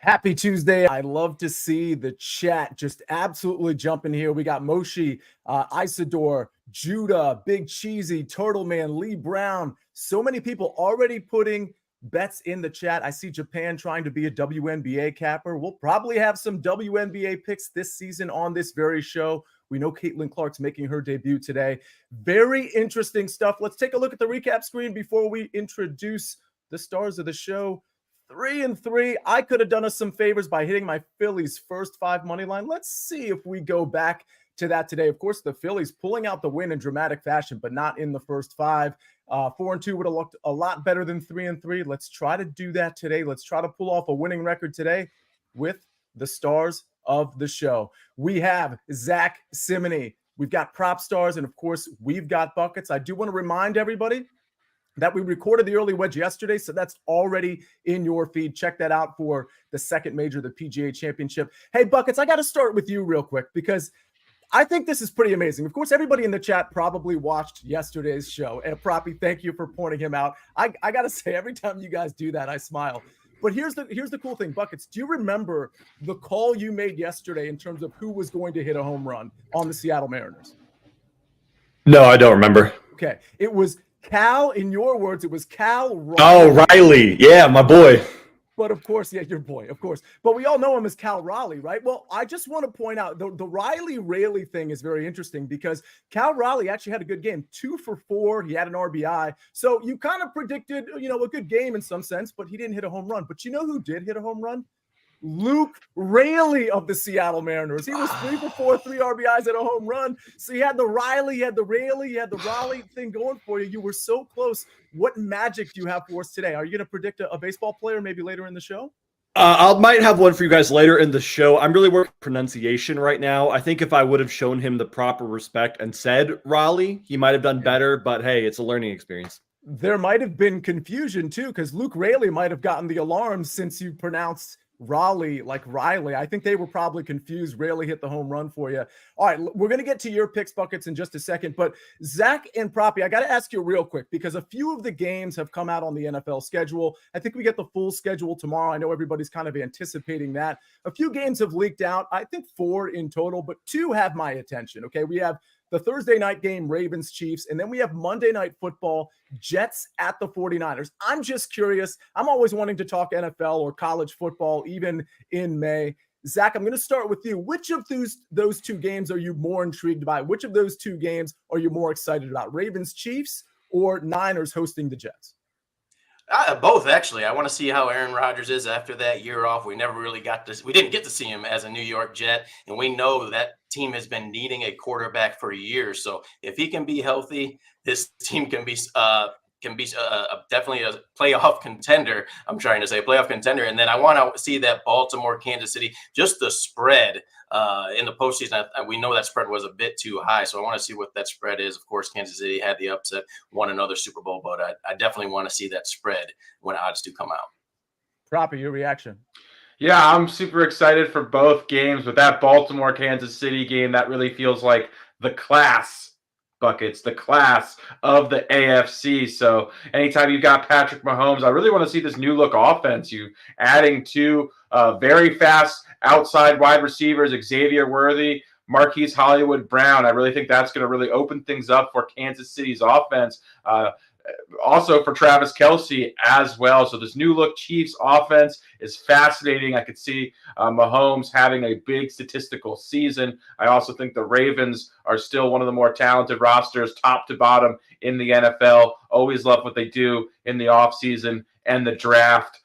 Happy Tuesday. I love to see the chat just absolutely jumping here. We got Moshi, Isidore, Judah, Big Cheesy, Turtle Man, Lee Brown. So many people already putting bets in the chat. I see Japan trying to be a WNBA capper. We'll probably have some WNBA picks this season on this very show. We know Caitlyn Clark's making her debut today. Very interesting stuff. Let's take a look at the recap screen before we introduce the stars of the show. 3-3. I could have done us some favors by hitting my Phillies first 5 money line. Let's see if we go back to that today. Of course, the Phillies pulling out the win in dramatic fashion, but not in the first 5. 4-2 would have looked a lot better than 3-3. Let's try to do that today. Let's try to pull off a winning record today with the stars of the show. We have Zack Cimini. We've got Propstarz, and of course, we've got Buckets. I do want to remind everybody that we recorded the early wedge yesterday, so that's already in your feed. Check that out for the second major, the PGA Championship. Hey, Buckets, I got to start with you real quick because I think this is pretty amazing. Of course, everybody in the chat probably watched yesterday's show. And Proppy, thank you for pointing him out. I got to say, every time you guys do that, I smile. But here's the cool thing, Buckets. Do you remember the call you made yesterday in terms of who was going to hit a home run on the Seattle Mariners? No, I don't remember. Okay. It was Cal, in your words, it was Cal Riley. Oh, Riley. Yeah, my boy. But of course, yeah, your boy, of course. But we all know him as Cal Raleigh, right? Well, I just want to point out the Riley Rayleigh thing is very interesting because Cal Raleigh actually had a good game, 2 for 4. He had an RBI. So you kind of predicted, a good game in some sense, but he didn't hit a home run. But you know who did hit a home run? Luke Rayleigh of the Seattle Mariners. He was 3 for 4, 3 RBIs at a home run. So you had the Riley, you had the Rayleigh, you had the Raleigh thing going for you. You were so close. What magic do you have for us today? Are you going to predict a baseball player maybe later in the show? I might have one for you guys later in the show. I'm really working pronunciation right now. I think if I would have shown him the proper respect and said Raleigh, he might have done better. But hey, it's a learning experience. There might have been confusion too, because Luke Rayleigh might have gotten the alarm since you pronounced Raleigh like Riley. I think they were probably confused. Rayleigh hit the home run for you. All right, we're going to get to your picks, Buckets, in just a second. But Zach and Proppy, I got to ask you real quick because a few of the games have come out on the NFL schedule. I think we get the full schedule tomorrow. I know everybody's kind of anticipating that. A few games have leaked out. I think 4 in total, but 2 have my attention. Okay, we have the Thursday night game, Ravens Chiefs, and then we have Monday Night Football, Jets at the 49ers. I'm just curious. I'm always wanting to talk NFL or college football, even in May. Zach, I'm going to start with you. Which of those 2 games are you more intrigued by? Which of those 2 games are you more excited about? Ravens Chiefs or Niners hosting the Jets? Both, actually. I want to see how Aaron Rodgers is after that year off. We didn't get to see him as a New York Jet, and we know that team has been needing a quarterback for years. So if he can be healthy, this team can be definitely a playoff contender. I'm trying to say playoff contender. And then I want to see that Baltimore, Kansas City, just the spread in the postseason. We know that spread was a bit too high. So I want to see what that spread is. Of course, Kansas City had the upset, won another Super Bowl, but I definitely want to see that spread when odds do come out. Proppy, your reaction? Yeah, I'm super excited for both games. With that Baltimore Kansas City game, that really feels like the class, Buckets, the class of the AFC. So anytime you've got Patrick Mahomes, I really want to see this new look offense. You adding 2 very fast outside wide receivers, Xavier Worthy, Marquise Hollywood Brown. I really think that's going to really open things up for Kansas City's offense. Also for Travis Kelce as well. So this new look Chiefs offense is fascinating. I could see Mahomes having a big statistical season. I also think the Ravens are still one of the more talented rosters, top to bottom in the NFL. Always love what they do in the offseason and the draft.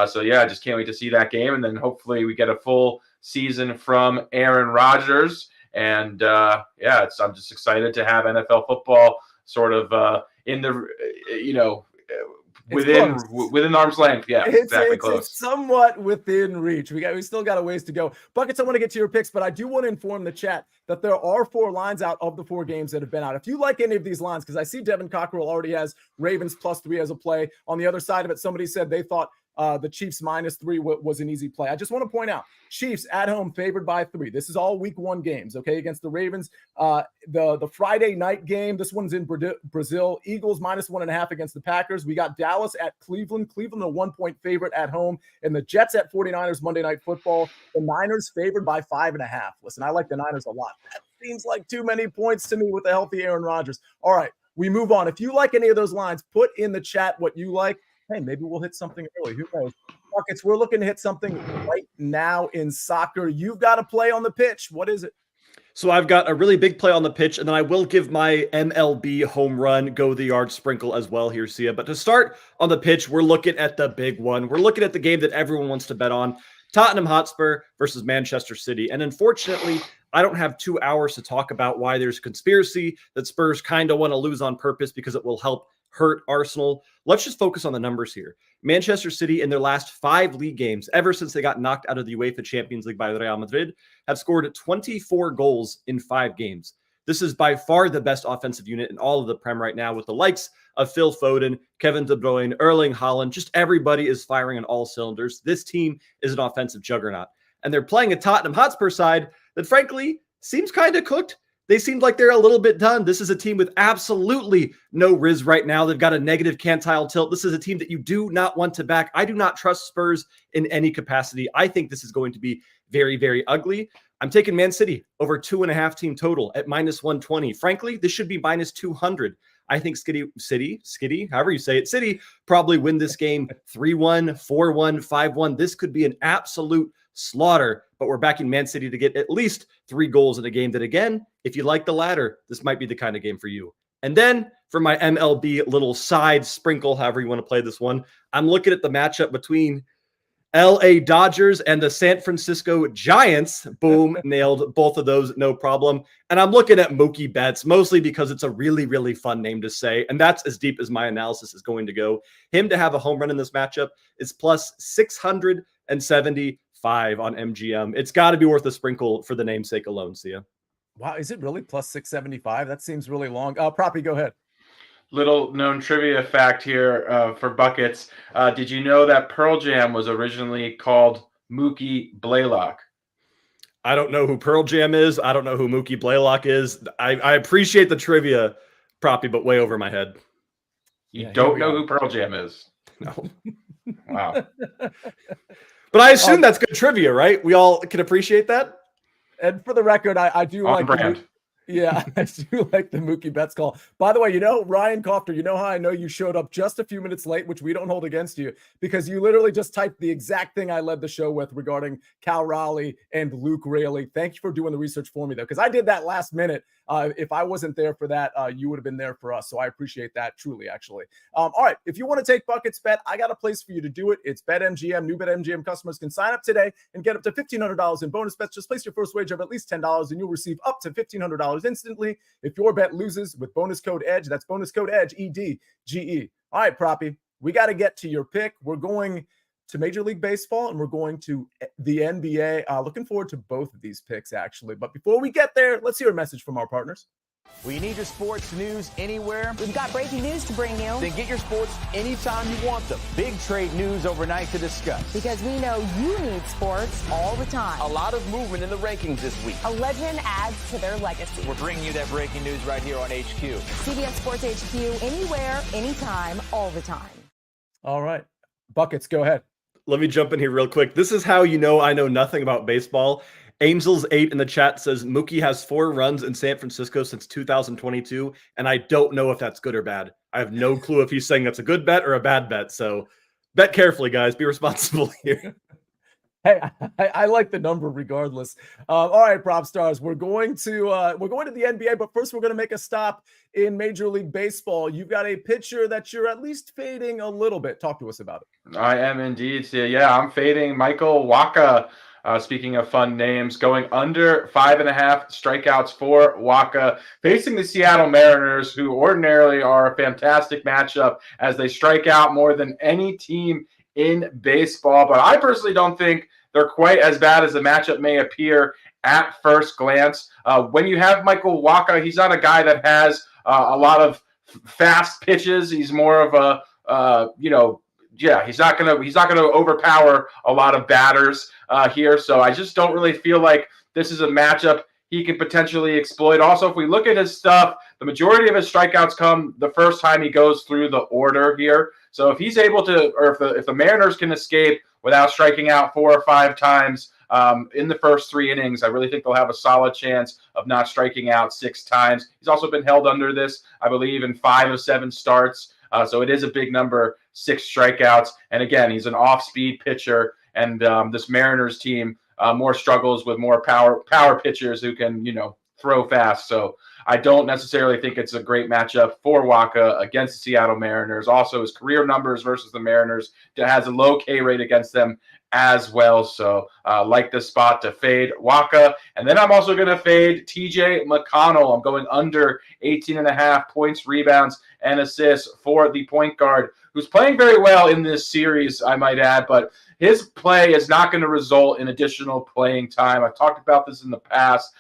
So yeah, I just can't wait to see that game. And then hopefully we get a full season from Aaron Rodgers. And I'm just excited to have NFL football sort of in the, within arm's length. Yeah, exactly. It's somewhat within reach. We still got a ways to go. Buckets, I want to get to your picks, but I do want to inform the chat that there are 4 lines out of the 4 games that have been out. If you like any of these lines, because I see Devin Cockrell already has Ravens +3 as a play. On the other side of it, somebody said they thought the Chiefs -3 was an easy play. I just want to point out, Chiefs at home favored by 3. This is all week 1 games, okay, against the Ravens. The Friday night game, this one's in Brazil. Eagles -1.5 against the Packers. We got Dallas at Cleveland. Cleveland, a 1-point favorite at home. And the Jets at 49ers Monday Night Football. The Niners favored by 5.5. Listen, I like the Niners a lot. That seems like too many points to me with a healthy Aaron Rodgers. All right, we move on. If you like any of those lines, put in the chat what you like. Hey, maybe we'll hit something early. Who knows? Buckets, we're looking to hit something right now in soccer. You've got a play on the pitch. What is it? So I've got a really big play on the pitch, and then I will give my MLB home run, go the yard sprinkle as well here, Sia. But to start on the pitch, we're looking at the big one. We're looking at the game that everyone wants to bet on, Tottenham Hotspur versus Manchester City. And unfortunately, I don't have 2 hours to talk about why there's a conspiracy that Spurs kind of want to lose on purpose because it will help hurt Arsenal. Let's just focus on the numbers here. Manchester City, in their last 5 league games, ever since they got knocked out of the UEFA Champions League by Real Madrid, have scored 24 goals in 5 games. This is by far the best offensive unit in all of the Prem right now, with the likes of Phil Foden, Kevin De Bruyne, Erling Haaland. Just everybody is firing on all cylinders. This team is an offensive juggernaut. And they're playing a Tottenham Hotspur side that, frankly, seems kind of cooked. They seem like they're a little bit done. This is a team with absolutely no riz right now. They've got a negative cantile tilt. This is a team that you do not want to back. I do not trust Spurs in any capacity. I think this is going to be very, very ugly. I'm taking Man City over 2.5 team total at -120. Frankly, this should be -200. I think City, however you say it, City probably win this game 3-1, 4-1, 5-1. This could be an absolute slaughter, but we're backing Man City to get at least 3 goals in a game that, again, if you like the latter, this might be the kind of game for you. And then for my MLB little side sprinkle, however you want to play this one, I'm looking at the matchup between LA Dodgers and the San Francisco Giants. Boom, nailed both of those, no problem. And I'm looking at Mookie Betts, mostly because it's a really, really fun name to say. And that's as deep as my analysis is going to go. Him to have a home run in this matchup is plus 675 on MGM. It's got to be worth a sprinkle for the namesake alone, Sia. Wow, is it really plus 675? That seems really long. Proppy, go ahead. Little known trivia fact here for Buckets. Did you know that Pearl Jam was originally called Mookie Blaylock? I don't know who Pearl Jam is. I don't know who Mookie Blaylock is. I appreciate the trivia, Proppy, but way over my head. You don't know who Pearl Jam is? No. Wow. But I assume that's good trivia, right? We all can appreciate that. And for the record, I do On like brand. Yeah, I do like the Mookie Betts call. By the way, Ryan Kofter, you know how I know you showed up just a few minutes late, which we don't hold against you, because you literally just typed the exact thing I led the show with regarding Cal Raleigh and Luke Raley. Thank you for doing the research for me, though, because I did that last minute. If I wasn't there for that, you would have been there for us. So I appreciate that truly, actually. All right, if you want to take Buckets Bet, I got a place for you to do it. It's BetMGM. New BetMGM customers can sign up today and get up to $1,500 in bonus bets. Just place your first wager of at least $10 and you'll receive up to $1,500 instantly if your bet loses with bonus code EDGE. That's bonus code EDGE, EDGE. All right, Proppy, we got to get to your pick. We're going to Major League Baseball and we're going to the NBA. Looking forward to both of these picks, actually. But before we get there, let's hear a message from our partners. We need your sports news anywhere. We've got breaking news to bring you. Then get your sports anytime you want them. Big trade news overnight to discuss. Because we know you need sports all the time. A lot of movement in the rankings this week. A legend adds to their legacy. We're bringing you that breaking news right here on HQ. CBS Sports HQ, anywhere, anytime, all the time. All right. Buckets, go ahead. Let me jump in here real quick. This is how you know I know nothing about baseball. Angels8 in the chat says Mookie has 4 runs in San Francisco since 2022, and I don't know if that's good or bad. I have no clue if he's saying that's a good bet or a bad bet. So bet carefully, guys. Be responsible here. Hey, I like the number regardless. All right, Propstarz, we're going to the NBA, but first we're going to make a stop in Major League Baseball. You've got a pitcher that you're at least fading a little bit. Talk to us about it. I am indeed. Yeah, I'm fading Michael Wacha. Speaking of fun names, going under 5.5 strikeouts for Wacha, facing the Seattle Mariners, who ordinarily are a fantastic matchup as they strike out more than any team in baseball. But I personally don't think they're quite as bad as the matchup may appear at first glance. When you have Michael Wacha, he's not a guy that has a lot of fast pitches. He's more of a, he's not gonna overpower a lot of batters here. So I just don't really feel like this is a matchup he can potentially exploit. Also, if we look at his stuff, the majority of his strikeouts come the first time he goes through the order here. So if he's able to, or if the Mariners can escape without striking out 4 or 5 times in the first 3 innings, I really think they'll have a solid chance of not striking out 6 times. He's also been held under this, I believe, in 5 of 7 starts. So it is a big number, 6 strikeouts. And again, he's an off-speed pitcher, and this Mariners team more struggles with more power pitchers who can, throw fast. So I don't necessarily think it's a great matchup for Waka against the Seattle Mariners. Also, his career numbers versus the Mariners has a low K rate against them as well. So like this spot to fade Waka. And then I'm also going to fade TJ McConnell. I'm going under 18.5 points, rebounds, and assists for the point guard, who's playing very well in this series, I might add, but his play is not going to result in additional playing time. I've talked about this in the past.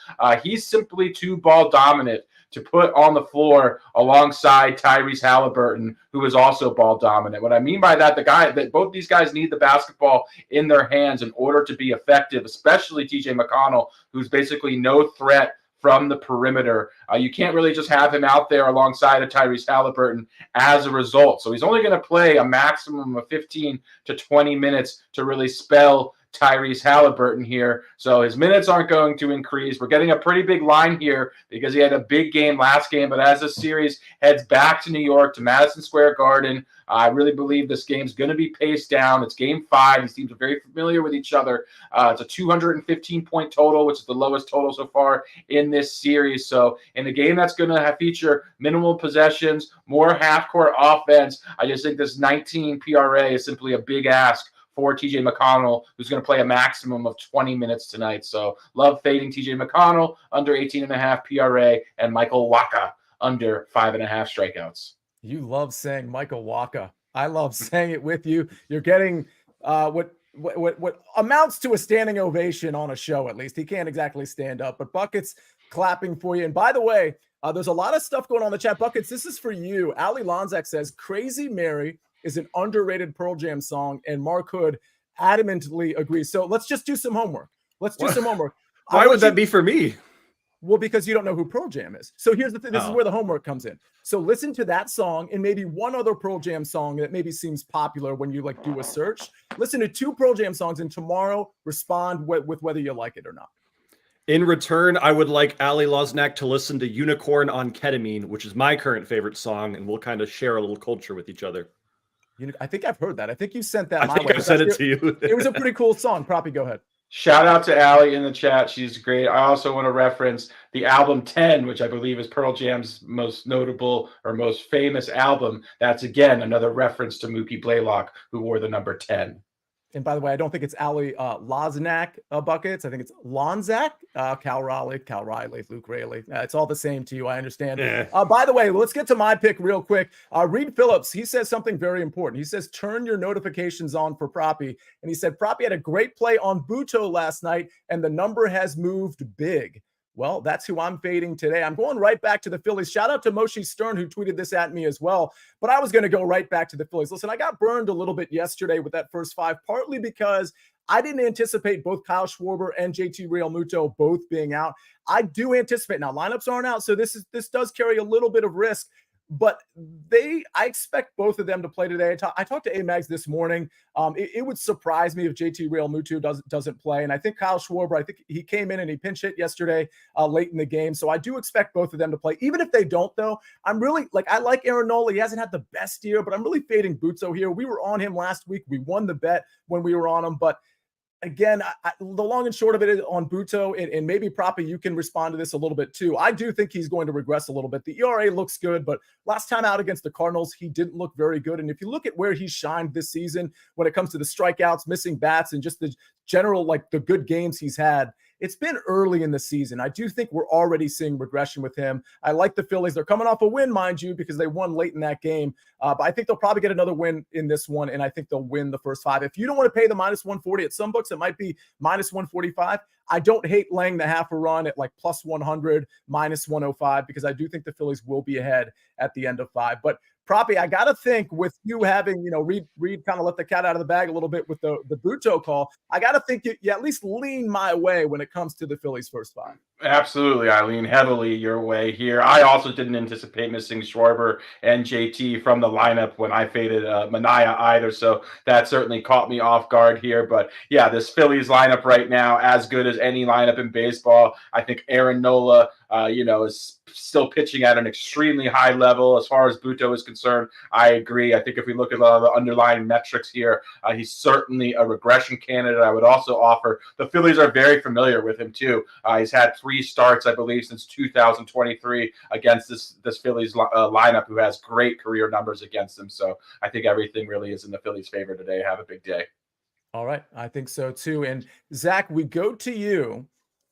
He's simply too ball dominant to put on the floor alongside Tyrese Halliburton, who is also ball dominant. What I mean by that, both these guys need the basketball in their hands in order to be effective, especially TJ McConnell, who's basically no threat from the perimeter. You can't really just have him out there alongside of Tyrese Halliburton as a result. So he's only going to play a maximum of 15 to 20 minutes to really spell Tyrese Halliburton here. So his minutes aren't going to increase. We're getting a pretty big line here because he had a big game last game. But as the series heads back to New York, to Madison Square Garden, I really believe this game's going to be paced down. It's game 5. These teams are very familiar with each other. It's a 215-point total, which is the lowest total so far in this series. So in a game that's going to feature minimal possessions, more half-court offense, I just think this 19 PRA is simply a big ask for TJ McConnell, who's going to play a maximum of 20 minutes tonight. So love fading TJ McConnell under 18.5 PRA and Michael Waka under 5.5 strikeouts. You love saying Michael Waka. I love saying it with you. You're getting what amounts to a standing ovation on a show, at least. He can't exactly stand up, but Buckets clapping for you. And by the way, there's a lot of stuff going on in the chat. Buckets, this is for you. Ali Lonzak says, Crazy Mary is an underrated Pearl Jam song, and Mark Hood adamantly agrees. So let's just do some homework. Why would that be for me? Well, because you don't know who Pearl Jam is. So here's the thing. This is where the homework comes in. So listen to that song and maybe one other Pearl Jam song that maybe seems popular when you do a search. Listen to 2 Pearl Jam songs and tomorrow respond with whether you like it or not. In return, I would like Ali Loznak to listen to Unicorn on Ketamine, which is my current favorite song, and we'll kind of share a little culture with each other. I think I've heard that. I think you sent that my way. I think I sent it to you. It was a pretty cool song. Proppy, go ahead. Shout out to Allie in the chat. She's great. I also want to reference the album 10, which I believe is Pearl Jam's most notable or most famous album. That's, again, another reference to Mookie Blaylock, who wore the number 10. And by the way, I don't think it's Ali Loznak Buckets. I think it's Lonzak, Cal Riley, Luke Rayleigh. It's all the same to you, I understand. Yeah. By the way, let's get to my pick real quick. Reed Phillips, he says something very important. He says, turn your notifications on for Proppy. And he said, Proppy had a great play on Buto last night, and the number has moved big. Well, that's who I'm fading today. I'm going right back to the Phillies. Shout out to Moshe Stern, who tweeted this at me as well. But I was going to go right back to the Phillies. Listen, I got burned a little bit yesterday with that first 5, partly because I didn't anticipate both Kyle Schwarber and JT Realmuto both being out. I do anticipate now. Lineups aren't out, so this does carry a little bit of risk. But I expect both of them to play today. I talked to A-Mags this morning. It would surprise me if JT Realmuto doesn't play. And I think Kyle Schwarber, I think he came in and he pinch hit yesterday late in the game. So I do expect both of them to play. Even if they don't, though, I'm really I like Aaron Nola. He hasn't had the best year, but I'm really fading Buto here. We were on him last week. We won the bet when we were on him. But again, the long and short of it is on Buto, and maybe Proppy, you can respond to this a little bit too. I do think he's going to regress a little bit. The ERA looks good, but last time out against the Cardinals, he didn't look very good. And if you look at where he's shined this season, when it comes to the strikeouts, missing bats, and just the general, the good games he's had, it's been early in the season. I do think we're already seeing regression with him. I like the Phillies. They're coming off a win, mind you, because they won late in that game. But I think they'll probably get another win in this one, and I think they'll win the first 5. If you don't want to pay the minus 140 at some books, it might be minus 145. I don't hate laying the half a run at plus 100, minus 105, because I do think the Phillies will be ahead at the end of 5. But Proppy, I got to think with you having, Reed kind of let the cat out of the bag a little bit with the Buto call. I got to think you at least lean my way when it comes to the Phillies' first 5. Absolutely. I lean heavily your way here. I also didn't anticipate missing Schwarber and JT from the lineup when I faded Manaea either. So that certainly caught me off guard here. But yeah, this Phillies lineup right now, as good as any lineup in baseball. I think Aaron Nola, is still pitching at an extremely high level. As far as Buto is concerned, I agree. I think if we look at a lot of the underlying metrics here, he's certainly a regression candidate. I would also offer the Phillies are very familiar with him too. He's had 3 starts, I believe, since 2023 against this Phillies lineup, who has great career numbers against him. So I think everything really is in the Phillies' favor today. Have a big day. All right. I think so too. And Zach, we go to you.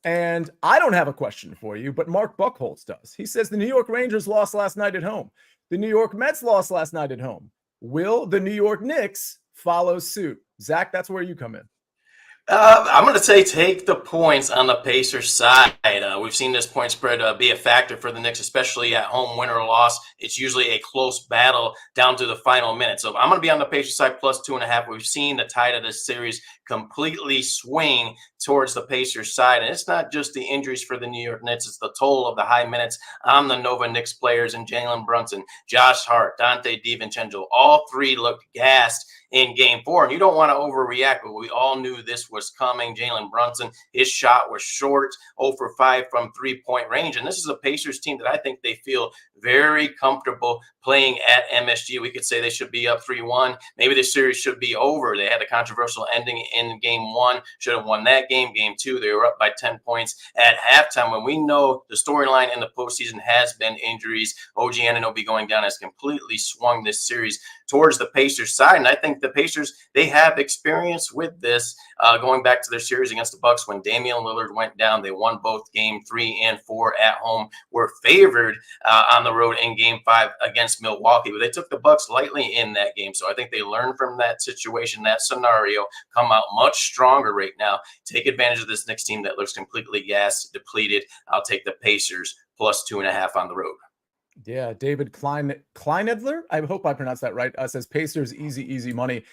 And I don't have a question for you, but Mark Buchholz does. He says the New York Rangers lost last night at home. The New York Mets lost last night at home. Will the New York Knicks follow suit? Zach, that's where you come in. I'm going to say take the points on the Pacers side. We've seen this point spread be a factor for the Knicks, especially at home, win or loss. It's usually a close battle down to the final minute. So I'm going to be on the Pacers side plus 2.5. We've seen the tide of this series completely swing towards the Pacers side. And it's not just the injuries for the New York Knicks. It's the toll of the high minutes on the Nova Knicks players and Jalen Brunson, Josh Hart, Dante DiVincenzo. All 3 looked gassed in game 4. And you don't want to overreact, but we all knew this was coming. Jalen Brunson, his shot was short, 0 for 5 from 3-point range. And this is a Pacers team that I think they feel very comfortable playing at MSG. We could say they should be up 3-1. Maybe this series should be over. They had a controversial ending in game 1, should have won that game. Game 2, they were up by 10 points at halftime. When we know the storyline in the postseason has been injuries, OG Anunoby going down has completely swung this series towards the Pacers side. And I think the Pacers, they have experience with this going back to their series against the Bucks when Damian Lillard went down. They won both game 3 and 4 at home, were favored on the road in game 5 against Milwaukee, but they took the Bucks lightly in that game. So I think they learned from that situation, that scenario, come out much stronger right now. Take advantage of this Knicks team that looks completely gassed, depleted. I'll take the Pacers plus 2.5 on the road. Yeah, David Kleinedler, I hope I pronounced that right, says Pacers, easy money.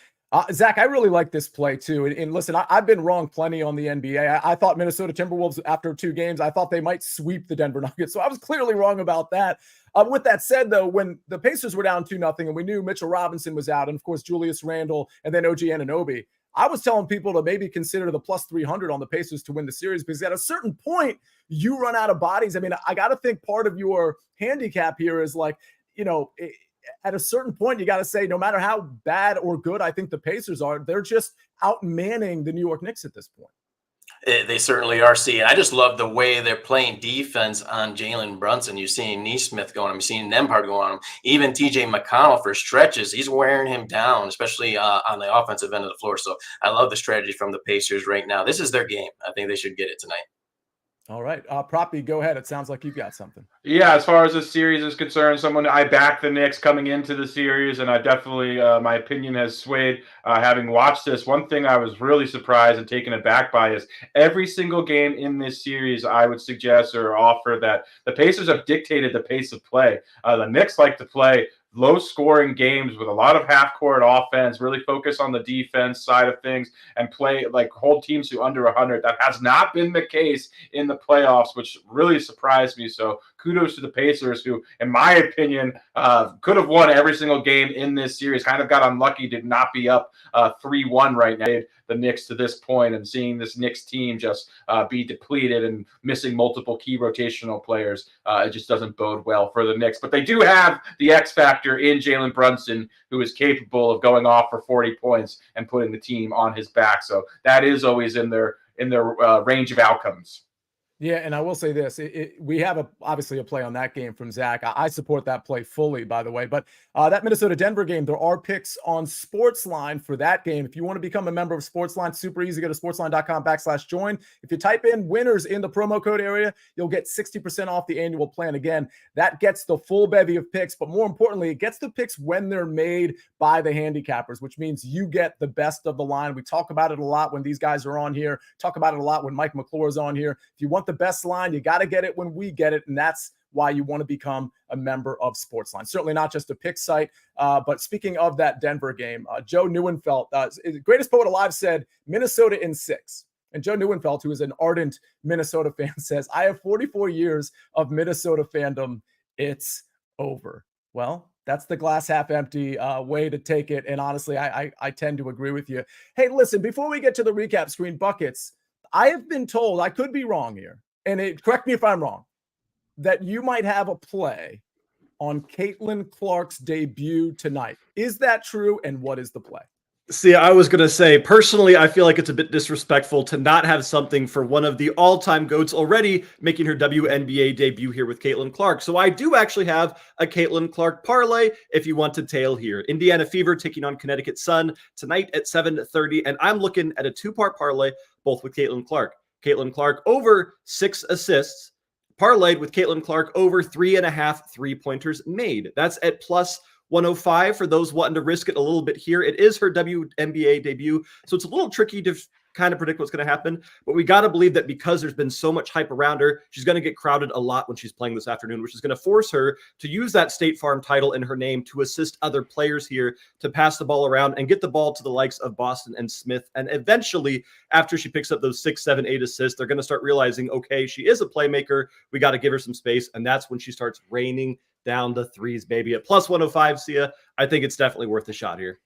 Zach, I really like this play too. And listen, I've been wrong plenty on the NBA. I thought Minnesota Timberwolves, after 2 games, I thought they might sweep the Denver Nuggets. So I was clearly wrong about that. With that said, though, when the Pacers were down 2-0 and we knew Mitchell Robinson was out, and of course, Julius Randle and then OG Anunoby, I was telling people to maybe consider the plus 300 on the Pacers to win the series, because at a certain point, you run out of bodies. I mean, I got to think part of your handicap here is like, at a certain point, you got to say, no matter how bad or good I think the Pacers are, they're just outmanning the New York Knicks at this point. They certainly are. I just love the way they're playing defense on Jalen Brunson. You're seeing Neesmith going on. You're seeing Nembhard going on. Even TJ McConnell for stretches, he's wearing him down, especially on the offensive end of the floor. So I love the strategy from the Pacers right now. This is their game. I think they should get it tonight. All right. Proppy, go ahead. It sounds like you've got something. Yeah, as far as this series is concerned, I backed the Knicks coming into the series, and I definitely, my opinion has swayed having watched this. One thing I was really surprised and taken aback by is every single game in this series, I would suggest or offer that the Pacers have dictated the pace of play. The Knicks like to play low-scoring games with a lot of half-court offense, really focus on the defense side of things, and hold teams to under 100. That has not been the case in the playoffs, which really surprised me. So kudos to the Pacers, who, in my opinion, could have won every single game in this series. Kind of got unlucky to not be up 3-1 right now. The Knicks to this point, and seeing this Knicks team just be depleted and missing multiple key rotational players, it just doesn't bode well for the Knicks. But they do have the X factor in Jalen Brunson, who is capable of going off for 40 points and putting the team on his back. So that is always in their range of outcomes. Yeah, and I will say this. We have obviously a play on that game from Zach. I support that play fully, by the way. But that Minnesota-Denver game, there are picks on SportsLine for that game. If you want to become a member of SportsLine, super easy. Go to sportsline.com/join. If you type in winners in the promo code area, you'll get 60% off the annual plan. Again, that gets the full bevy of picks. But more importantly, it gets the picks when they're made by the handicappers, which means you get the best of the line. We talk about it a lot when these guys are on here. Talk about it a lot when Mike McClure is on here. If you want want the best line, you got to get it when we get it. And that's why you want to become a member of SportsLine. Certainly not just a pick site. But speaking of that Denver game, Joe Neuenfeld, greatest poet alive, said Minnesota in 6. And Joe Neuenfeld, who is an ardent Minnesota fan, says, I have 44 years of Minnesota fandom. It's over. Well, that's the glass half empty way to take it. And honestly, I tend to agree with you. Hey, listen, before we get to the recap screen, Buckets, I have been told, I could be wrong here, and correct me if I'm wrong, that you might have a play on Caitlyn Clark's debut tonight. Is that true? And what is the play? See, I was going to say, personally, I feel like it's a bit disrespectful to not have something for one of the all-time GOATs already making her WNBA debut here with Caitlyn Clark. So I do actually have a Caitlyn Clark parlay if you want to tail here. Indiana Fever taking on Connecticut Sun tonight at 7:30, and I'm looking at a 2-part parlay, both with Caitlyn Clark. Caitlyn Clark over 6 assists, parlayed with Caitlyn Clark over 3.5 3-pointers made. That's at plus 105 for those wanting to risk it a little bit here. It is her WNBA debut, so it's a little tricky to kind of predict what's going to happen, but we got to believe that because there's been so much hype around her, she's going to get crowded a lot when she's playing this afternoon, which is going to force her to use that State Farm title in her name to assist other players here to pass the ball around and get the ball to the likes of Boston and Smith. And eventually, after she picks up those 6, 7, 8 assists, they're going to start realizing, okay, she is a playmaker. We got to give her some space. And that's when she starts raining down the threes, baby. At plus 105, Sia, I think it's definitely worth a shot here.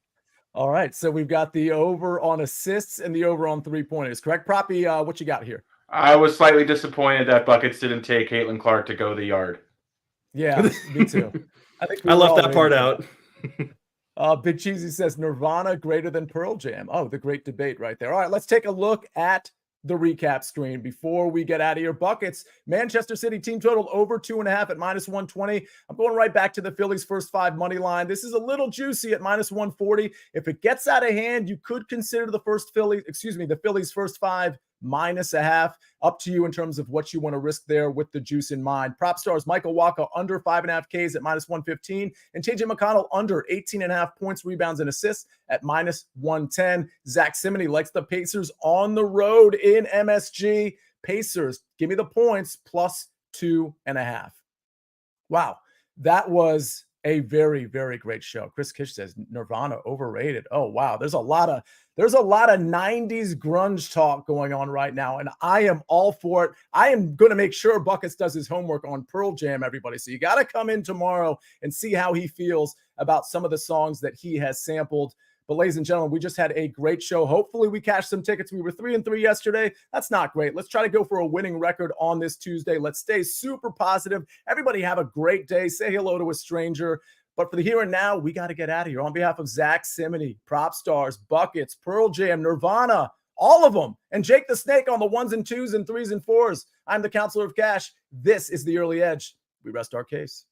All right, so we've got the over on assists and the over on 3-pointers, correct? Proppy, what you got here? I was slightly disappointed that Buckets didn't take Caitlyn Clark to go the yard. Yeah, me too. I left that part out. Big Cheesy says Nirvana greater than Pearl Jam. Oh, the great debate right there. All right, let's take a look at the recap screen before we get out of here. Buckets, Manchester City team total over 2.5 at minus 120. I'm going right back to the Phillies first 5 money line. This is a little juicy at minus 140. If it gets out of hand, you could consider the Phillies first 5 minus a half. Up to you in terms of what you want to risk there with the juice in mind. Propstarz Michael Walker under 5.5 Ks at minus 115, and TJ McConnell under 18.5 points, rebounds, and assists at minus 110. Zack Cimini likes the Pacers on the road in MSG. Pacers, give me the points, plus 2.5. Wow, that was a very, very great show. Chris Kish says Nirvana overrated. Oh, wow. There's a lot of 90s grunge talk going on right now, and I am all for it. I am going to make sure Buckets does his homework on Pearl Jam, everybody. So you got to come in tomorrow and see how he feels about some of the songs that he has sampled. But ladies and gentlemen, we just had a great show. Hopefully we cashed some tickets. We were 3-3 yesterday. That's not great. Let's try to go for a winning record on this Tuesday. Let's stay super positive. Everybody have a great day. Say hello to a stranger. But for the here and now, we got to get out of here. On behalf of Zack Cimini, Propstarz, Buckets, Pearl Jam, Nirvana, all of them, and Jake the Snake on the 1s and 2s and 3s and 4s. I'm the Counselor of Cash. This is The Early Edge. We rest our case.